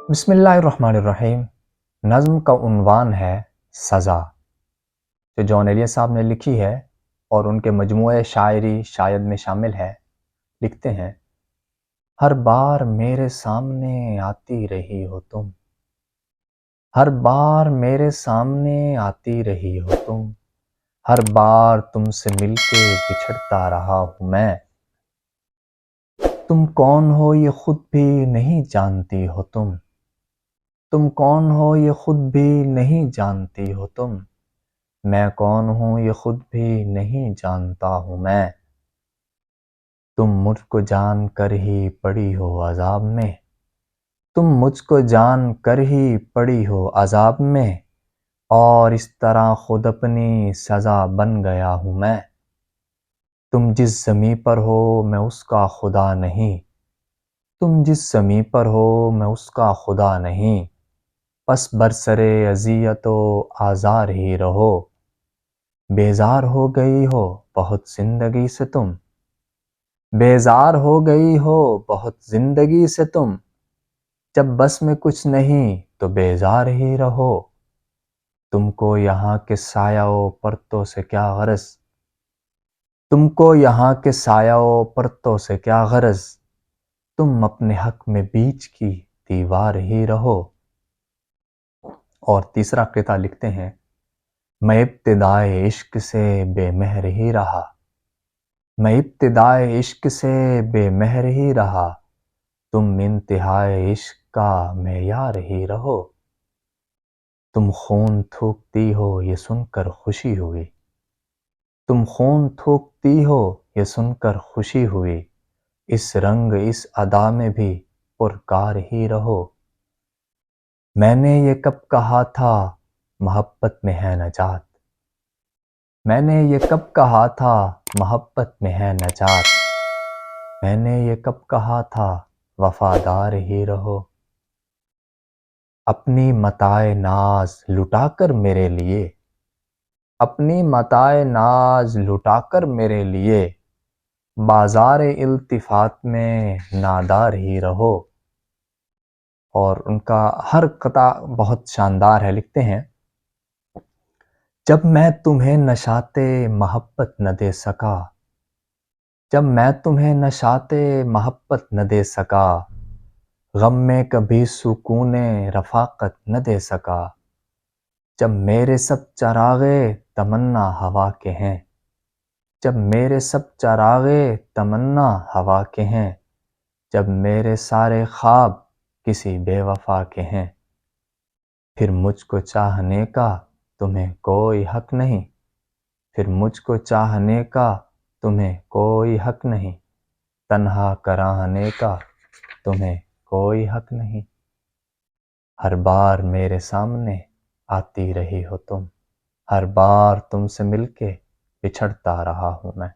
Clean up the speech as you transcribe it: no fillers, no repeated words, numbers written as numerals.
بسم اللہ الرحمن الرحیم۔ نظم کا عنوان ہے سزا، جو جان ایلیٹ صاحب نے لکھی ہے اور ان کے مجموعہ شاعری شاید میں شامل ہے۔ لکھتے ہیں: ہر بار میرے سامنے آتی رہی ہو تم، ہر بار میرے سامنے آتی رہی ہو تم، ہر بار تم سے مل کے بچھڑتا رہا ہوں میں۔ تم کون ہو یہ خود بھی نہیں جانتی ہو تم کون ہو یہ خود بھی نہیں جانتی ہو میں کون ہوں یہ خود بھی نہیں جانتا ہوں میں۔ تم مجھ کو جان کر ہی پڑی ہو عذاب میں، تم مجھ کو جان کر ہی پڑی ہو عذاب میں، اور اس طرح خود اپنی سزا بن گیا ہوں میں۔ تم جس زمیں پر ہو میں اس کا خدا نہیں، تم جس زمیں پر ہو میں اس کا خدا نہیں، پس برسرے اذیت و آزار ہی رہو۔ بیزار ہو گئی ہو بہت زندگی سے بیزار ہو گئی ہو بہت زندگی سے جب بس میں کچھ نہیں تو بیزار ہی رہو۔ تم کو یہاں کے سایہ و پرتوں سے کیا غرض، تم کو یہاں کے سایہ و پرتوں سے کیا غرض، تم اپنے حق میں بیچ کی دیوار ہی رہو۔ اور تیسرا قطعہ لکھتے ہیں: میں ابتدائے عشق سے بے مہر ہی رہا، میں ابتدائے عشق سے بے مہر ہی رہا، تم انتہائے عشق کا معیار ہی رہو۔ تم خون تھوکتی ہو یہ سن کر خوشی ہوئی، تم خون تھوکتی ہو یہ سن کر خوشی ہوئی، اس رنگ اس ادا میں بھی پرکار ہی رہو۔ میں نے یہ کب کہا تھا محبت میں ہے نجات، میں نے یہ کب کہا تھا محبت میں ہے نجات، میں نے یہ کب کہا تھا وفادار ہی رہو۔ اپنی متاع ناز لٹا کر میرے لیے، اپنی متاع ناز لٹا کر میرے لیے، بازار التفات میں نادار ہی رہو۔ اور ان کا ہر قطعہ بہت شاندار ہے۔ لکھتے ہیں: جب میں تمہیں نشاط محبت نہ دے سکا، جب میں تمہیں نشاط محبت نہ دے سکا، غم میں کبھی سکون رفاقت نہ دے سکا، جب میرے سب چراغے تمنا ہوا کے ہیں، جب میرے سب چراغے تمنا ہوا کے ہیں، جب میرے سارے خواب کسی بے وفا کے ہیں، پھر مجھ کو چاہنے کا تمہیں کوئی حق نہیں، پھر مجھ کو چاہنے کا تمہیں کوئی حق نہیں، تنہا کرانے کا تمہیں کوئی حق نہیں، ہر بار میرے سامنے آتی رہی ہو ہر بار تم سے مل کے بچھڑتا رہا ہوں میں۔